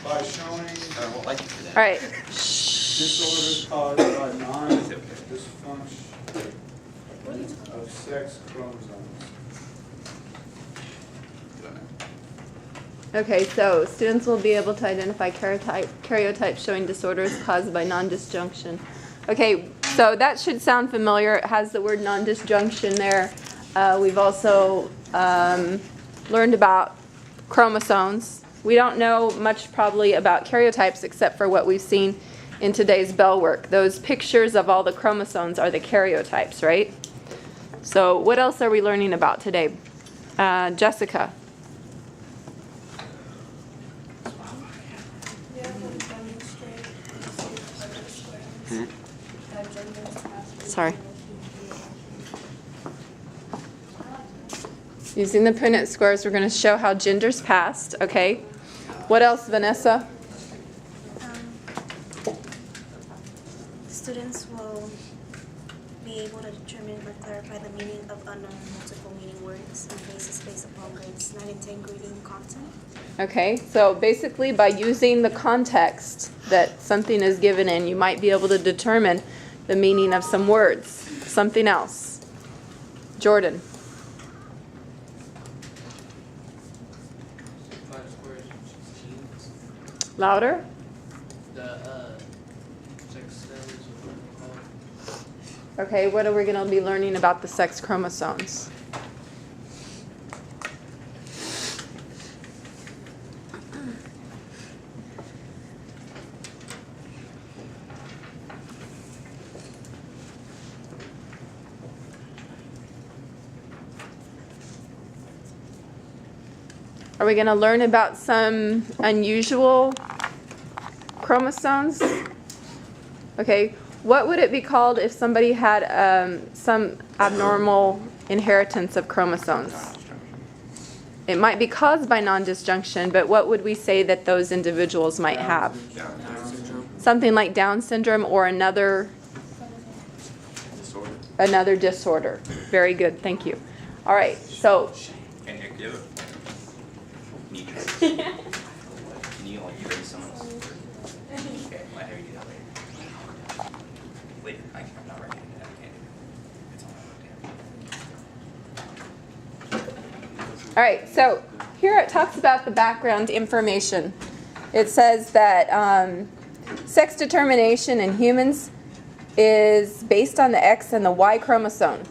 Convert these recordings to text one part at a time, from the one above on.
by showing I won't like you for that. All right. disorders caused by non-dysfunction of sex chromosomes. Okay, so students will be able to identify karyotypes showing disorders caused by non-disjunction. Okay, so that should sound familiar. It has the word non-disjunction there. We've also learned about chromosomes. We don't know much probably about karyotypes except for what we've seen in today's Bell work. Those pictures of all the chromosomes are the karyotypes, right? So what else are we learning about today? Jessica. Sorry. Using the Punnett squares, we're going to show how genders passed, okay? What else, Vanessa? Students will be able to determine or clarify the meaning of unknown multiple meaning words and phrases based upon grades 9 and 10 grading content. Okay, so basically by using the context that something is given in, you might be able to determine the meaning of some words. Something else. Jordan. Louder? Okay, what are we going to be learning about the sex chromosomes? Are we going to learn about some unusual chromosomes? Okay, what would it be called if somebody had some abnormal inheritance of chromosomes? It might be caused by non-disjunction, but what would we say that those individuals might have? Something like Down syndrome or another disorder. Very good, thank you. All right, so Can you give it? Can you like erase someone else? Okay, why have you do that later? Later, I'm not ready to do that. I can't do it. It's on my all right, so here it talks about the background information. It says that sex determination in humans is based on the X and the Y chromosome.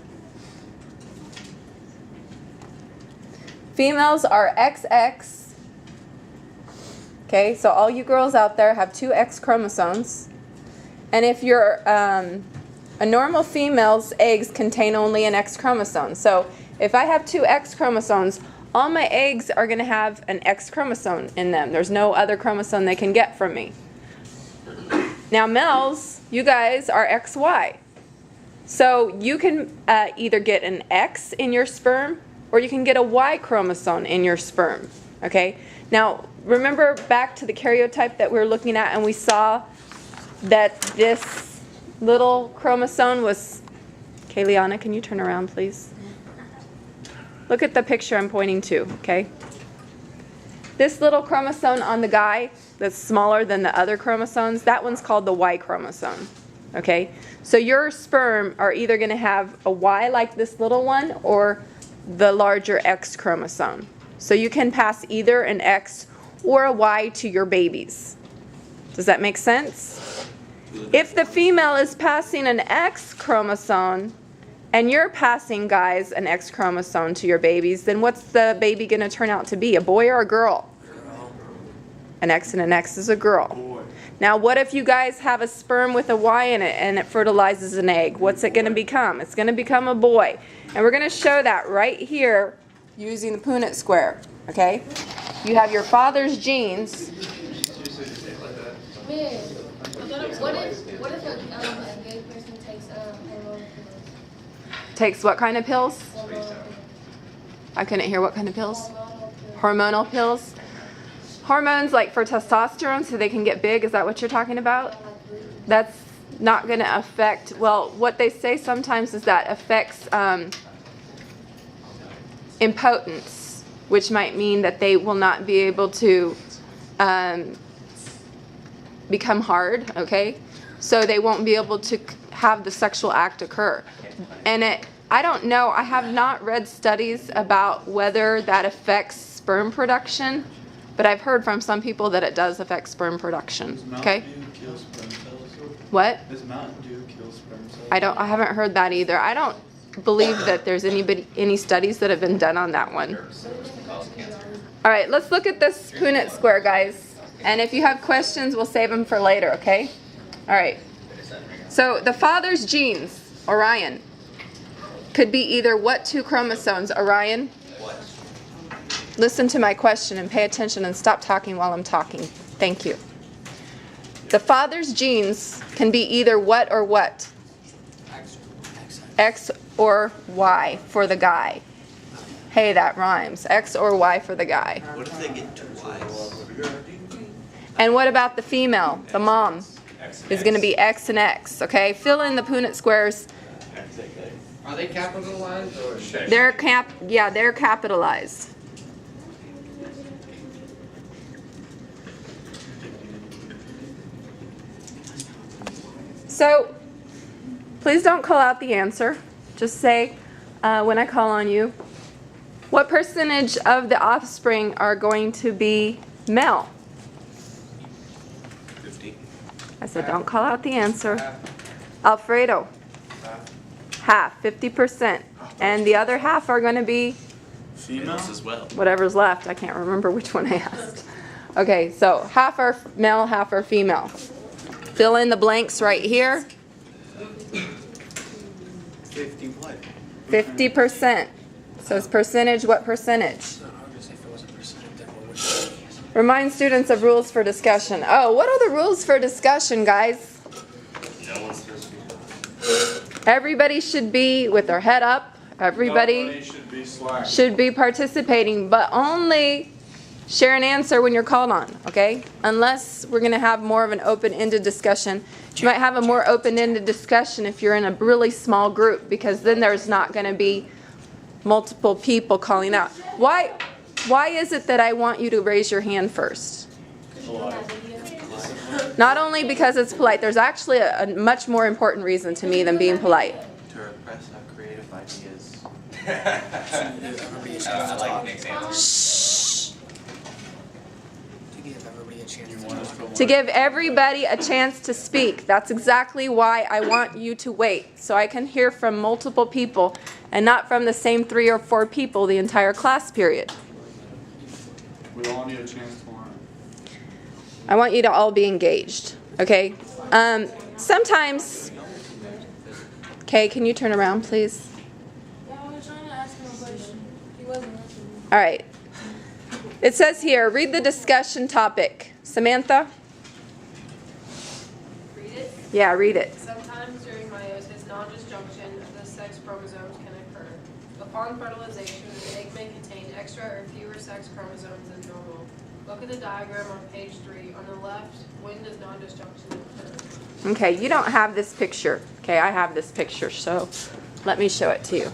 Females are XX. Okay, so all you girls out there have 2 X chromosomes. And if you're a normal female's eggs contain only an X chromosome. So if I have 2 X chromosomes, all my eggs are going to have an X chromosome in them. There's no other chromosome they can get from me. Now males, you guys are XY. So you can either get an X in your sperm or you can get a Y chromosome in your sperm. Okay? Now remember back to the karyotype that we were looking at and we saw that this little chromosome was... Kayliana, can you turn around please? Look at the picture I'm pointing to, okay? This little chromosome on the guy that's smaller than the other chromosomes, that one's called the Y chromosome, okay? So your sperm are either going to have a Y like this little one or the larger X chromosome. So you can pass either an X or a Y to your babies. Does that make sense? If the female is passing an X chromosome and you're passing, guys, an X chromosome to your babies, then what's the baby going to turn out to be, a boy or a girl? An X and an X is a girl. Now what if you guys have a sperm with a Y in it and it fertilizes an egg? What's it going to become? It's going to become a boy. And we're going to show that right here using the Punnett square, okay? You have your father's genes. What if a gay person takes hormonal pills? Takes what kind of pills? I couldn't hear what kind of pills. Hormonal pills. Hormones like for testosterone so they can get big, is that what you're talking about? That's not going to affect, well, what they say sometimes is that affects impotence, which might mean that they will not be able to become hard, okay? So they won't be able to have the sexual act occur. And I don't know, I have not read studies about whether that affects sperm production, but I've heard from some people that it does affect sperm production, Does okay? Mountain Dew kill sperm cells? What? Does Mountain Dew kill sperm cells? I haven't heard that either. I don't believe that there's any studies that have been done on that one. Cause cancer. All right, let's look at this Punnett square, guys. And if you have questions, we'll save them for later, okay? All right. So the father's genes, Orion, could be either what two chromosomes, Orion? What? Listen to my question and pay attention and stop talking while I'm talking. Thank you. The father's genes can be either what or what? X or Y for the guy. Hey, that rhymes. X or Y for the guy. What if they get 2 Ys? And what about the female, the mom? Is going to be X and X, okay? Fill in the Punnett squares. Are they capitalized or? They're capitalized. So, please don't call out the answer. Just say, when I call on you, what percentage of the offspring are going to be male? 50. I said, don't call out the answer. Alfredo. Half, 50%. And the other half are going to be Females as well. whatever's left. I can't remember which one I asked. Okay, so half are male, half are female. Fill in the blanks right here. 50 what? 50%. So it's percentage, what percentage? Remind students of rules for discussion. Oh, what are the rules for discussion, guys? No one's supposed to be. Everybody should be with their head up. Everybody Nobody should be slack. should be participating, but only share an answer when you're called on, okay? Unless we're going to have more of an open-ended discussion. You might have a more open-ended discussion if you're in a really small group, because then there's not going to be multiple people calling out. Why is it that I want you to raise your hand first? Not only because it's polite, there's actually a much more important reason to me than being polite. To repress our creative ideas. I like Nick's answer. To give everybody a chance. To give everybody a chance to speak. That's exactly why I want you to wait, so I can hear from multiple people and not from the same 3 or 4 people the entire class period. We all need a chance to learn. I want you to all be engaged, okay? Sometimes, okay, can you turn around, please? Yeah, I was trying to ask him a question. He wasn't listening. All right. It says here, read the discussion topic. Samantha? Read it. Yeah, read it. Sometimes during meiosis, non-disjunction of the sex chromosomes can occur. Upon fertilization, the egg may contain extra or fewer sex chromosomes than normal. Look at the diagram on page 3. On the left, when does non-disjunction occur? Okay, you don't have this picture. Okay, I have this picture, so let me show it to you.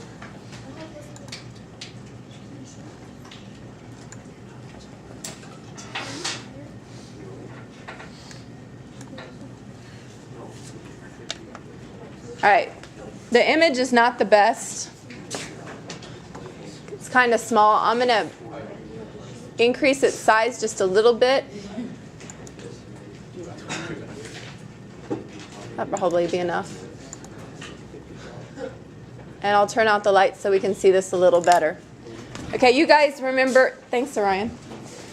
All right, the image is not the best. It's kind of small. I'm going to increase its size just a little bit. That'll probably be enough. And I'll turn out the lights so we can see this a little better. Okay, you guys remember, thanks Orion.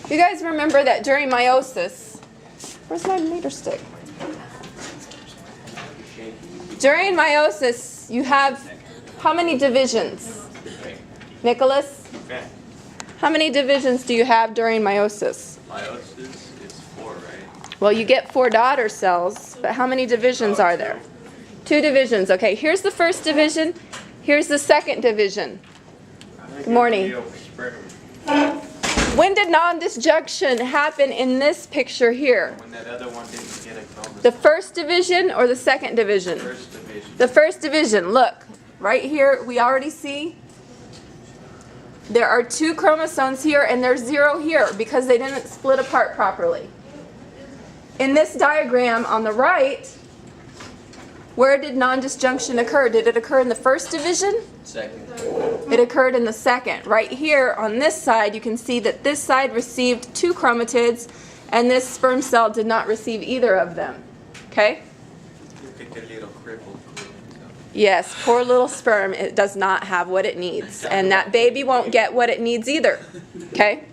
You guys remember that during meiosis, where's my meter stick? During meiosis, you have how many divisions? Nicholas? Okay. How many divisions do you have during meiosis? Meiosis is 4, right? Well, you get 4 daughter cells, but how many divisions are there? 2 divisions. Okay, here's the first division. Here's the second division. Good morning. When did non-disjunction happen in this picture here? When that other one didn't get a chromosome. The first division or the second division? First division. The first division. Look, right here, we already see there are 2 chromosomes here and there's 0 here because they didn't split apart properly. in this diagram on the right, where did non-disjunction occur? Did it occur in the first division? Second. It occurred in the second. Right here on this side, you can see that this side received 2 chromatids, and this sperm cell did not receive either of them. Okay? You could get a little crippled. Yes, poor little sperm, it does not have what it needs. And that baby won't get what it needs either. Okay?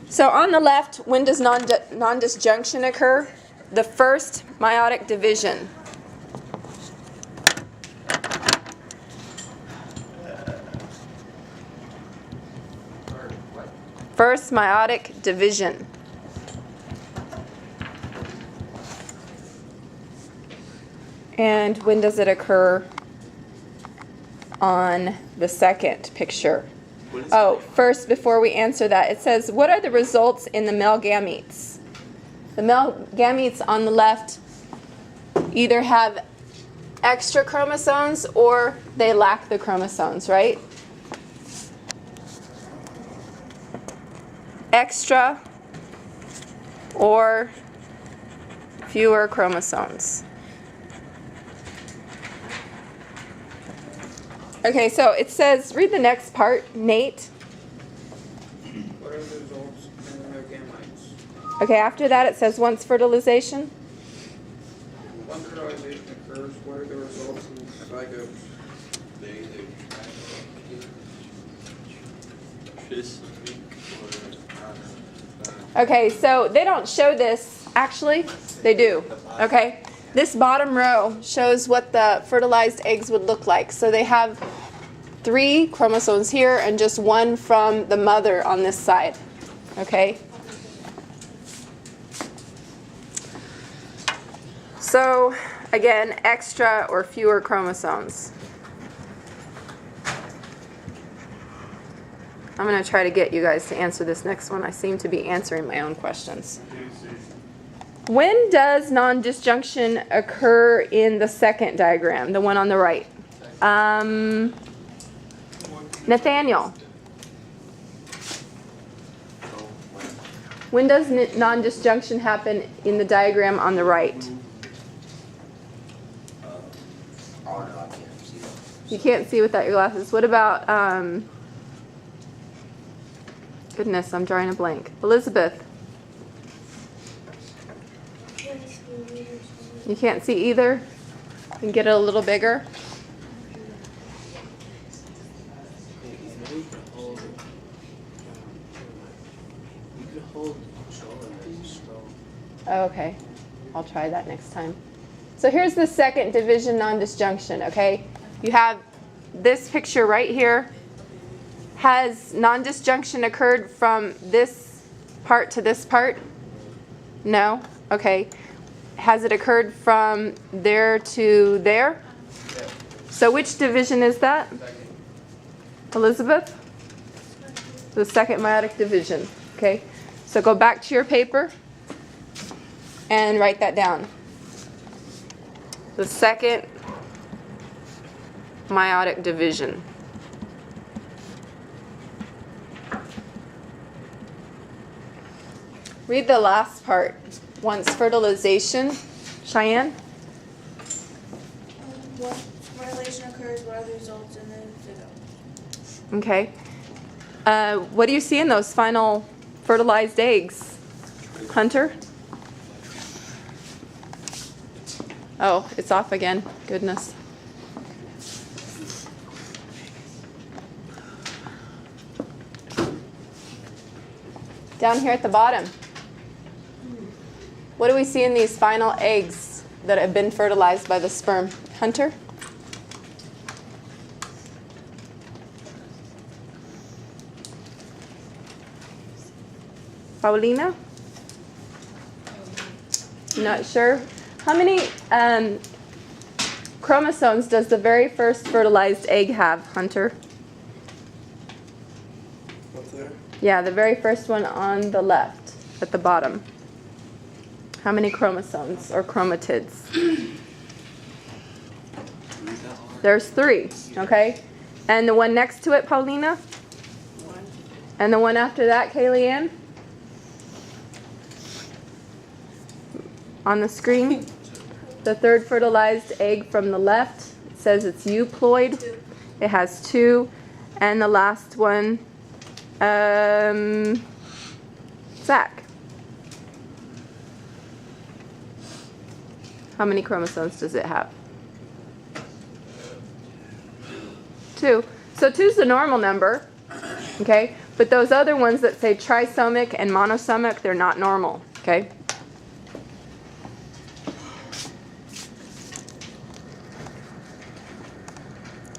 So on the left, when does non-disjunction occur? The first meiotic division. First meiotic division. And when does it occur on the second picture? Oh, first, before we answer that, it says, what are the results in the male gametes? The male gametes on the left either have extra chromosomes or they lack the chromosomes, right? Extra or fewer chromosomes. Okay, so it says, read the next part, Nate. What are the results in the gametes? Okay, after that it says, once fertilization. Once fertilization occurs, what are the results in zygotes? Okay, so they don't show this, actually, they do, okay? This bottom row shows what the fertilized eggs would look like. So they have 3 chromosomes here and just 1 from the mother on this side, okay? So, again, extra or fewer chromosomes. I'm going to try to get you guys to answer this next one. I seem to be answering my own questions. When does non-disjunction occur in the second diagram, the one on the right? Nathaniel. When does non-disjunction happen in the diagram on the right? Oh no, I can't see that. You can't see without your glasses. What about, goodness, I'm drawing a blank. Elizabeth. You can't see either? You can get it a little bigger. Oh, okay, I'll try that next time. So here's the second division non-disjunction, okay? You have this picture right here. Has non-disjunction occurred from this part to this part? No? Okay. Has it occurred from there to there? So which division is that? Elizabeth? The second meiotic division. Okay. So go back to your paper and write that down. The second meiotic division. Read the last part. Once fertilization. Cheyenne? What fertilization occurs, what are the results in the zygote? Okay. What do you see in those final fertilized eggs? Hunter? Oh, it's off again. Goodness. Down here at the bottom. What do we see in these final eggs that have been fertilized by the sperm? Hunter? Paulina? Not sure. How many chromosomes does the very first fertilized egg have, Hunter? What's there? Yeah, the very first one on the left at the bottom. How many chromosomes or chromatids? There's 3, okay? And the one next to it, Paulina? And the one after that, Kaylee Ann? On the screen? The third fertilized egg from the left, it says it's euploid. It has 2. And the last one, Zach. How many chromosomes does it have? 2. So 2 is the normal number, okay? But those other ones that say trisomic and monosomic, they're not normal, okay?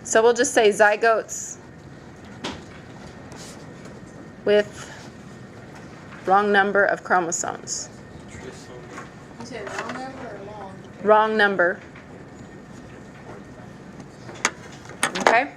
So we'll just say zygotes with wrong number of chromosomes. You said wrong number or long? Wrong number. Okay?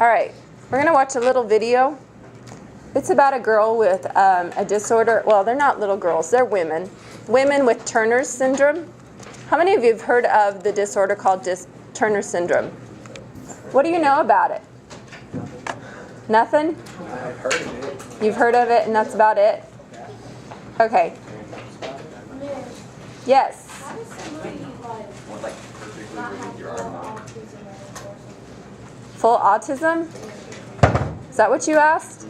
All right, we're going to watch a little video. It's about a girl with a disorder. Well, they're not little girls, they're women. Women with Turner's syndrome. How many of you have heard of the disorder called Turner syndrome? What do you know about it? Nothing? I've heard of it. You've heard of it and that's about it? Okay. Yes. How does somebody like not have full autism or something? Full autism? Is that what you asked?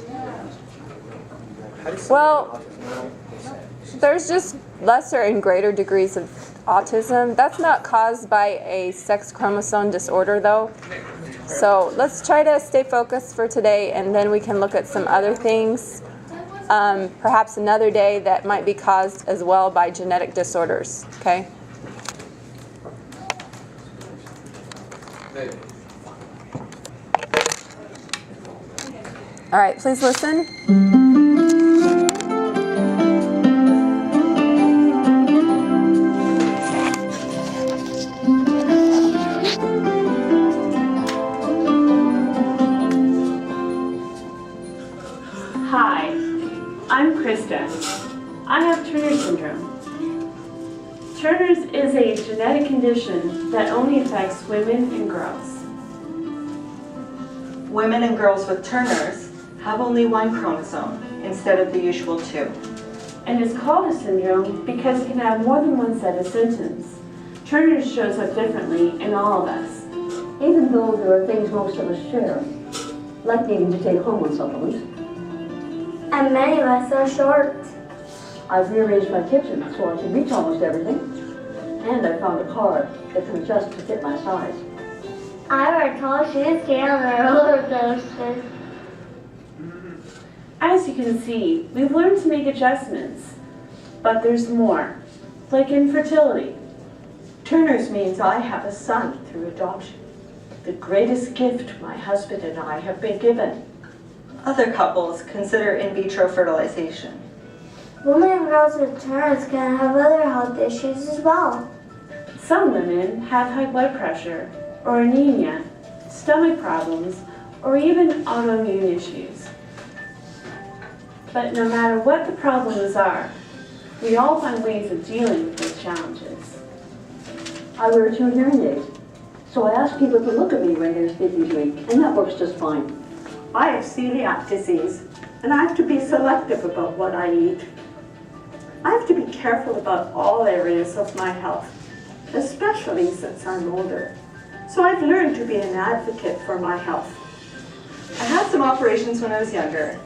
Well, there's just lesser and greater degrees of autism. That's not caused by a sex chromosome disorder, though. So let's try to stay focused for today, and then we can look at some other things, perhaps another day, that might be caused as well by genetic disorders, okay? All right, please listen. Hi, I'm Krista. I have Turner syndrome. Turner's is a genetic condition that only affects women and girls. Women and girls with Turner's have only 1 chromosome instead of the usual 2. And it's called a syndrome because it can have more than one set of symptoms. Turner's shows up differently in all of us. Even though there are things most of us share, like needing to take hormone supplements. And many of us are short. I've rearranged my kitchen so I can reach almost everything. And I found a car that can adjust to fit my size. I wear tall shoes, can on roller coasters. As you can see, we've learned to make adjustments, but there's more, like infertility. Turner's means I have a son through adoption. The greatest gift my husband and I have been given. Other couples consider in vitro fertilization. Women and girls with Turner's can have other health issues as well. Some women have high blood pressure, or anemia, stomach problems, or even autoimmune issues. But no matter what the problems are, we all find ways of dealing with those challenges. I wear 2 hearing aids, so I ask people to look at me when they're speaking to me, and that works just fine. I have celiac disease, and I have to be selective about what I eat. I have to be careful about all areas of my health, especially since I'm older. So I've learned to be an advocate for my health. I had some operations when I was younger,